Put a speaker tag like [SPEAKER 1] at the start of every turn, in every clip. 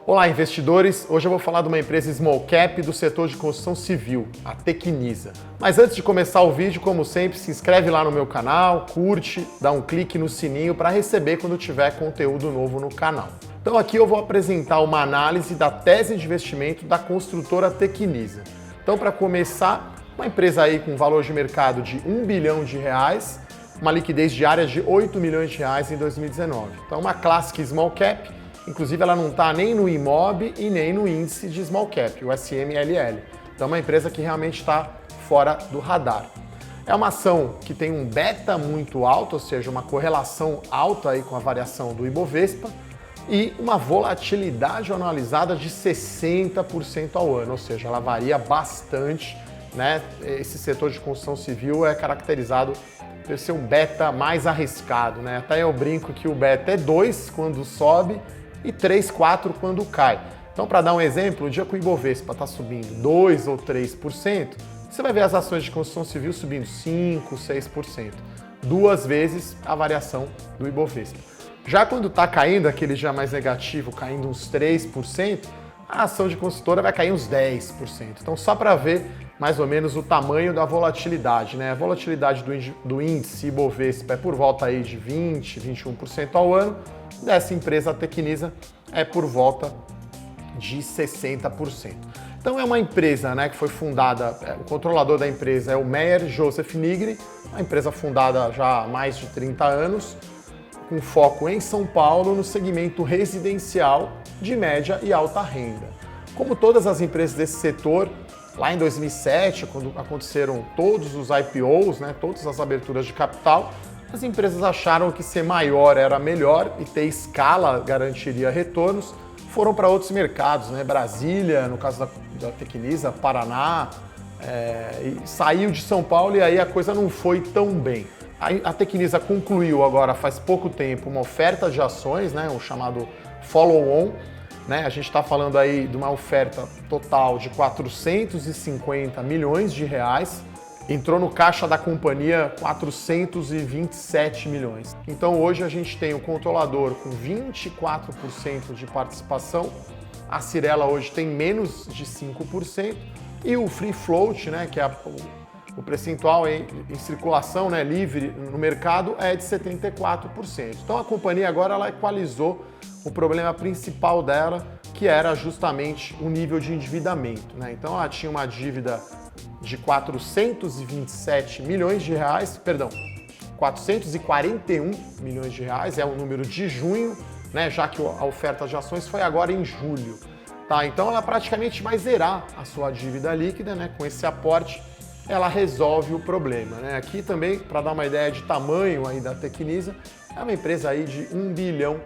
[SPEAKER 1] Olá, investidores! Hoje eu vou falar de uma empresa small cap do setor de construção civil, a Tecnisa. Mas antes de começar o vídeo, como sempre, se inscreve lá no meu canal, curte, dá um clique no sininho para receber quando tiver conteúdo novo no canal. Então aqui eu vou apresentar uma análise da tese de investimento da construtora Tecnisa. Então, para começar, uma empresa aí com valor de mercado de R$ 1 bilhão, uma liquidez diária de R$ 8 milhões em 2019. Então, uma clássica small cap. Inclusive, ela não está nem no IMOB e nem no índice de small cap, o SMLL. Então, é uma empresa que realmente está fora do radar. É uma ação que tem um beta muito alto, ou seja, uma correlação alta aí com a variação do Ibovespa e uma volatilidade anualizada de 60% ao ano, ou seja, ela varia bastante, né? Esse setor de construção civil é caracterizado por ser um beta mais arriscado, né? Até eu brinco que o beta é 2 quando sobe e 3, 4 quando cai. Então, para dar um exemplo, o dia que o Ibovespa está subindo 2 ou 3%, você vai ver as ações de construção civil subindo 5, 6%. 2 vezes a variação do Ibovespa. Já quando está caindo, aquele dia mais negativo, caindo uns 3%, a ação de construtora vai cair uns 10%. Então, só para ver mais ou menos o tamanho da volatilidade, né? A volatilidade do índice Ibovespa é por volta aí de 20, 21% ao ano. Dessa empresa, a Tecnisa, é por volta de 60%. Então é uma empresa, né, que foi fundada, o controlador da empresa é o Meyer Joseph Nigri, uma empresa fundada já há mais de 30 anos, com foco em São Paulo no segmento residencial de média e alta renda. Como todas as empresas desse setor, lá em 2007, quando aconteceram todos os IPOs, né, todas as aberturas de capital, as empresas acharam que ser maior era melhor e ter escala garantiria retornos, foram para outros mercados, né? Brasília, no caso da Tecnisa, Paraná, e saiu de São Paulo e aí a coisa não foi tão bem. A Tecnisa concluiu agora, faz pouco tempo, uma oferta de ações, né? O chamado follow-on, né? A gente está falando aí de uma oferta total de 450 milhões de reais, entrou no caixa da companhia 427 milhões. Então hoje a gente tem o controlador com 24% de participação, a Cyrela hoje tem menos de 5% e o free float, né, que é o percentual em circulação, né, livre no mercado, é de 74%. Então a companhia agora ela equalizou o problema principal dela, que era justamente o nível de endividamento, né? Então ela tinha uma dívida de 427 milhões de reais, perdão, 441 milhões de reais, é o número de junho, né, já que a oferta de ações foi agora em julho. Tá? Então ela praticamente vai zerar a sua dívida líquida, né? Com esse aporte ela resolve o problema, né? Aqui também, para dar uma ideia de tamanho aí da Tecnisa, é uma empresa aí de 1 bilhão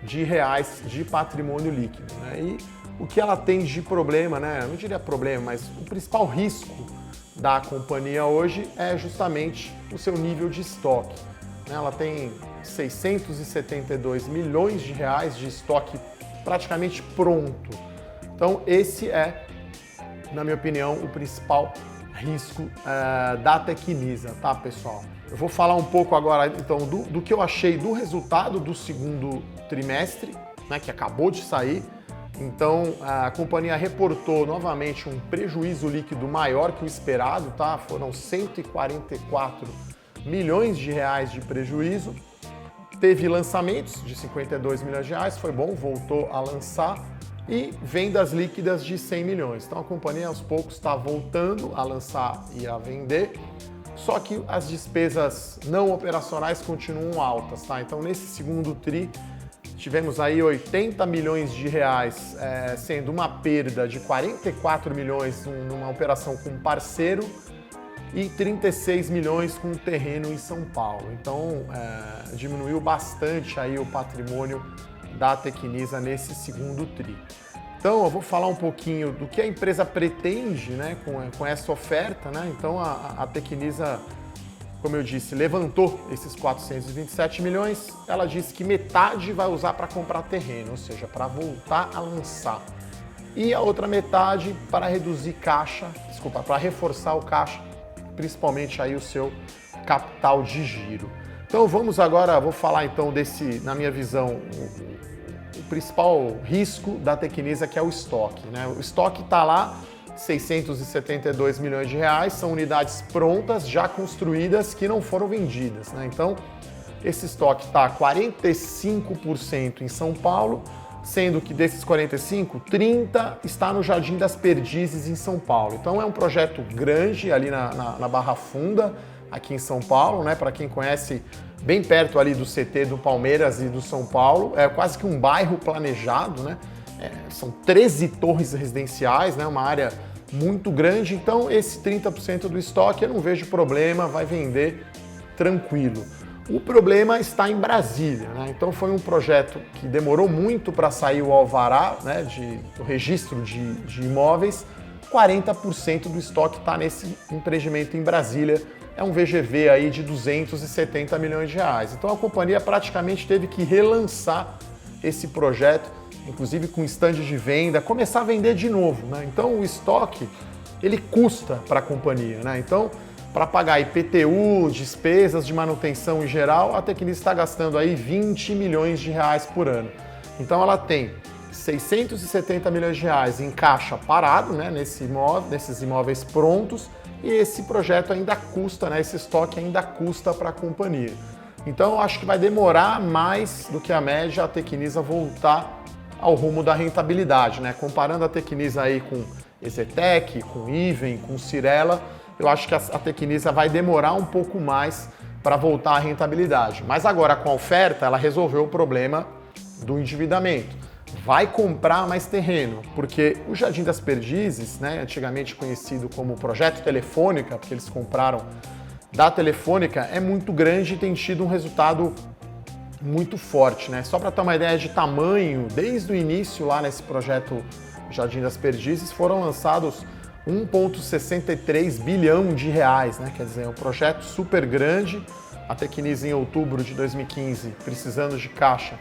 [SPEAKER 1] de reais de patrimônio líquido, né? E o que ela tem de problema, né? Eu não diria problema, mas o principal risco da companhia hoje é justamente o seu nível de estoque, né? Ela tem 672 milhões de reais de estoque praticamente pronto. Então esse é, na minha opinião, o principal risco da Tecnisa, tá, pessoal? Eu vou falar um pouco agora, então, do que eu achei do resultado do segundo trimestre, né, que acabou de sair. Então, a companhia reportou novamente um prejuízo líquido maior que o esperado, tá? Foram 144 milhões de reais de prejuízo. Teve lançamentos de 52 milhões de reais, foi bom, voltou a lançar. E vendas líquidas de 100 milhões. Então a companhia aos poucos está voltando a lançar e a vender, só que as despesas não operacionais continuam altas, tá? Então nesse segundo tri tivemos aí 80 milhões de reais, sendo uma perda de 44 milhões numa operação com parceiro e 36 milhões com terreno em São Paulo. Então diminuiu bastante aí o patrimônio da Tecnisa nesse segundo tri. Então eu vou falar um pouquinho do que a empresa pretende, né, com essa oferta, né? Então a Tecnisa, como eu disse, levantou esses 427 milhões, ela disse que metade vai usar para comprar terreno, ou seja, para voltar a lançar. E a outra metade para reduzir caixa, para reforçar o caixa, principalmente aí o seu capital de giro. Então vamos agora, vou falar então desse, na minha visão, o principal risco da Tecnisa, que é o estoque, né? O estoque está lá, 672 milhões de reais, são unidades prontas, já construídas, que não foram vendidas, né? Então, esse estoque está 45% em São Paulo, sendo que desses 45, 30 está no Jardim das Perdizes, em São Paulo. Então, é um projeto grande ali na Barra Funda, aqui em São Paulo, né? Para quem conhece, bem perto ali do CT do Palmeiras e do São Paulo, é quase que um bairro planejado, né? São 13 torres residenciais, né? Uma área muito grande, então esse 30% do estoque eu não vejo problema, vai vender tranquilo. O problema está em Brasília, né? Então foi um projeto que demorou muito para sair o alvará, né? O registro de imóveis, 40% do estoque está nesse empreendimento em Brasília, é um VGV aí de 270 milhões de reais. Então a companhia praticamente teve que relançar esse projeto, inclusive com stand de venda, começar a vender de novo, né? Então o estoque, ele custa para a companhia, né? Então, para pagar IPTU, despesas de manutenção em geral, a Tecnisa está gastando aí 20 milhões de reais por ano. Então ela tem 670 milhões de reais em caixa parado, né, nesses imóveis prontos, e esse projeto ainda custa, né, esse estoque ainda custa para a companhia. Então eu acho que vai demorar mais do que a média a Tecnisa voltar ao rumo da rentabilidade, né? Comparando a Tecnisa aí com Exetec, com Iven, com Cyrela, eu acho que a Tecnisa vai demorar um pouco mais para voltar à rentabilidade. Mas agora com a oferta, ela resolveu o problema do endividamento. Vai comprar mais terreno, porque o Jardim das Perdizes, né, antigamente conhecido como Projeto Telefônica, porque eles compraram da Telefônica, é muito grande e tem tido um resultado muito forte, né? Só para ter uma ideia de tamanho, desde o início lá nesse projeto Jardim das Perdizes foram lançados 1,63 bilhão de reais, né? Quer dizer, é um projeto super grande. A Tecnisa, em outubro de 2015, precisando de caixa,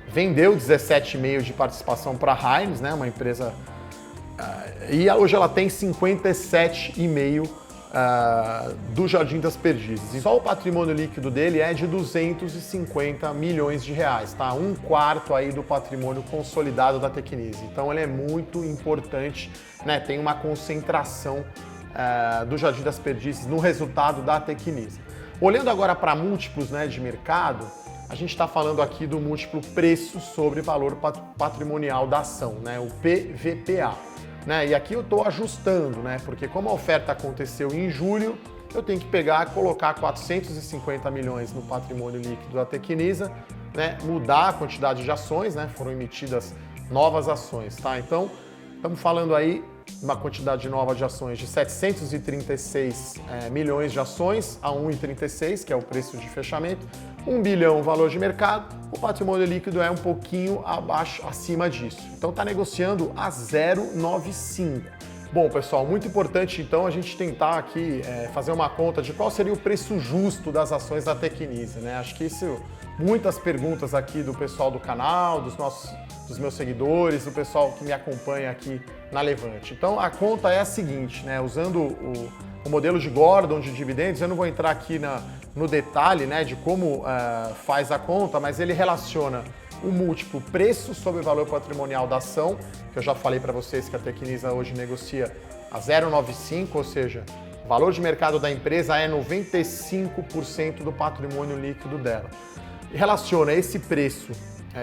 [SPEAKER 1] vendeu 17,5% de participação para a Hines, né? Uma empresa... e hoje ela tem 57,5% do Jardim das Perdizes. E só o patrimônio líquido dele é de 250 milhões de reais, tá? 1/4 aí do patrimônio consolidado da Tecnisa. Então ele é muito importante, né? Tem uma concentração do Jardim das Perdizes no resultado da Tecnisa. Olhando agora para múltiplos, né, de mercado, a gente está falando aqui do múltiplo preço sobre valor patrimonial da ação, né? O PVPA. Né? E aqui eu estou ajustando, né? Porque como a oferta aconteceu em julho, eu tenho que pegar e colocar 450 milhões no patrimônio líquido da Tecnisa, né? Mudar a quantidade de ações, né? Foram emitidas novas ações, tá? Então, estamos falando aí uma quantidade nova de ações de 736 milhões de ações a 1,36, que é o preço de fechamento, 1 bilhão o valor de mercado, o patrimônio líquido é um pouquinho acima disso. Então está negociando a 0,95. Bom, pessoal, muito importante então a gente tentar aqui fazer uma conta de qual seria o preço justo das ações da Tecnisa, né? Acho que isso, muitas perguntas aqui do pessoal do canal, dos meus seguidores, do pessoal que me acompanha aqui na Levante. Então a conta é a seguinte, né? Usando o modelo de Gordon de dividendos, eu não vou entrar aqui no detalhe, né, de como faz a conta, mas ele relaciona o múltiplo preço sobre o valor patrimonial da ação, que eu já falei para vocês que a Tecnisa hoje negocia a 0,95, ou seja, o valor de mercado da empresa é 95% do patrimônio líquido dela. E relaciona esse preço,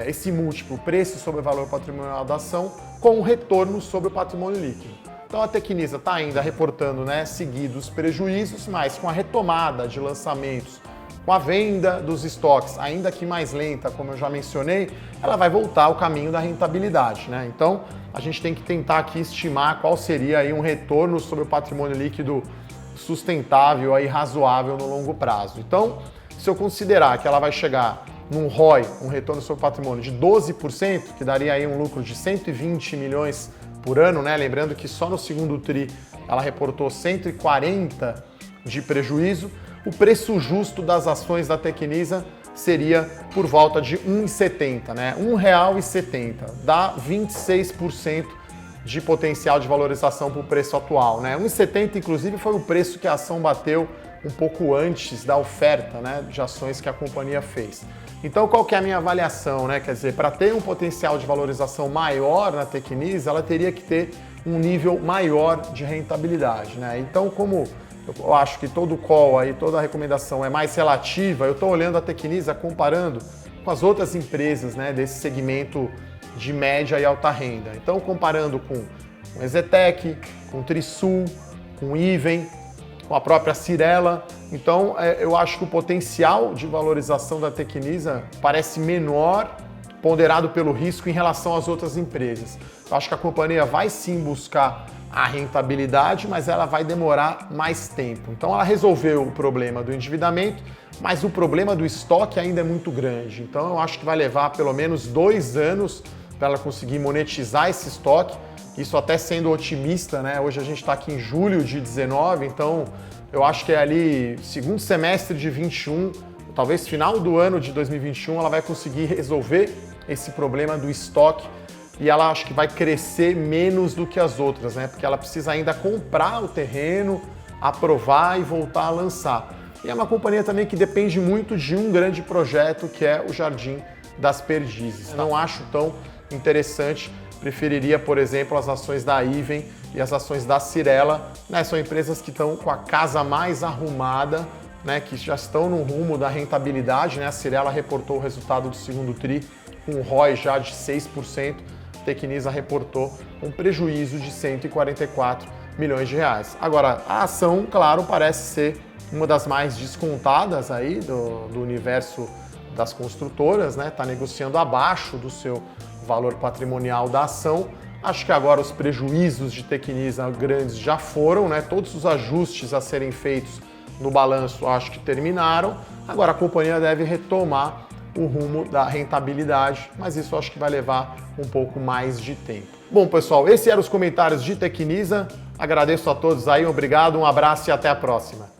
[SPEAKER 1] esse múltiplo preço sobre o valor patrimonial da ação com o retorno sobre o patrimônio líquido. Então a Tecnisa está ainda reportando, né, seguidos prejuízos, mas com a retomada de lançamentos, com a venda dos estoques, ainda que mais lenta, como eu já mencionei, ela vai voltar ao caminho da rentabilidade, né? Então, a gente tem que tentar aqui estimar qual seria aí um retorno sobre o patrimônio líquido sustentável e razoável no longo prazo. Então, se eu considerar que ela vai chegar num ROI, um retorno sobre o patrimônio de 12%, que daria aí um lucro de 120 milhões por ano, né? Lembrando que só no segundo tri ela reportou 140 de prejuízo. O preço justo das ações da Tecnisa seria por volta de R$ 1,70, né? R$ 1,70. Dá 26% de potencial de valorização para o preço atual, né? R$ 1,70, inclusive, foi o preço que a ação bateu um pouco antes da oferta, né, de ações que a companhia fez. Então, qual que é a minha avaliação, né? Quer dizer, para ter um potencial de valorização maior na Tecnisa, ela teria que ter um nível maior de rentabilidade, né? Então, como eu acho que todo call aí, toda recomendação é mais relativa, eu estou olhando a Tecnisa comparando com as outras empresas, né, desse segmento de média e alta renda. Então, comparando com Exetec, com Trisul, com Iven, com a própria Cyrela. Então, eu acho que o potencial de valorização da Tecnisa parece menor, ponderado pelo risco em relação às outras empresas. Eu acho que a companhia vai sim buscar a rentabilidade, mas ela vai demorar mais tempo. Então, ela resolveu o problema do endividamento, mas o problema do estoque ainda é muito grande. Então, eu acho que vai levar pelo menos 2 anos para ela conseguir monetizar esse estoque. Isso até sendo otimista, né? Hoje a gente está aqui em julho de 19, então eu acho que é ali segundo semestre de 21, talvez final do ano de 2021, ela vai conseguir resolver esse problema do estoque e ela acho que vai crescer menos do que as outras, né? Porque ela precisa ainda comprar o terreno, aprovar e voltar a lançar. E é uma companhia também que depende muito de um grande projeto, que é o Jardim das Perdizes. Eu não acho tão interessante. Preferiria, por exemplo, as ações da Iven e as ações da Cyrela, né? São empresas que estão com a casa mais arrumada, né? Que já estão no rumo da rentabilidade, né? A Cyrela reportou o resultado do segundo tri com um ROI já de 6%, a Tecnisa reportou um prejuízo de 144 milhões de reais. Agora, a ação, claro, parece ser uma das mais descontadas aí do universo das construtoras, né? Está negociando abaixo do seu valor patrimonial da ação. Acho que agora os prejuízos de Tecnisa grandes já foram, né? Todos os ajustes a serem feitos no balanço acho que terminaram. Agora a companhia deve retomar o rumo da rentabilidade, mas isso acho que vai levar um pouco mais de tempo. Bom, pessoal, esses eram os comentários de Tecnisa. Agradeço a todos aí, obrigado, um abraço e até a próxima.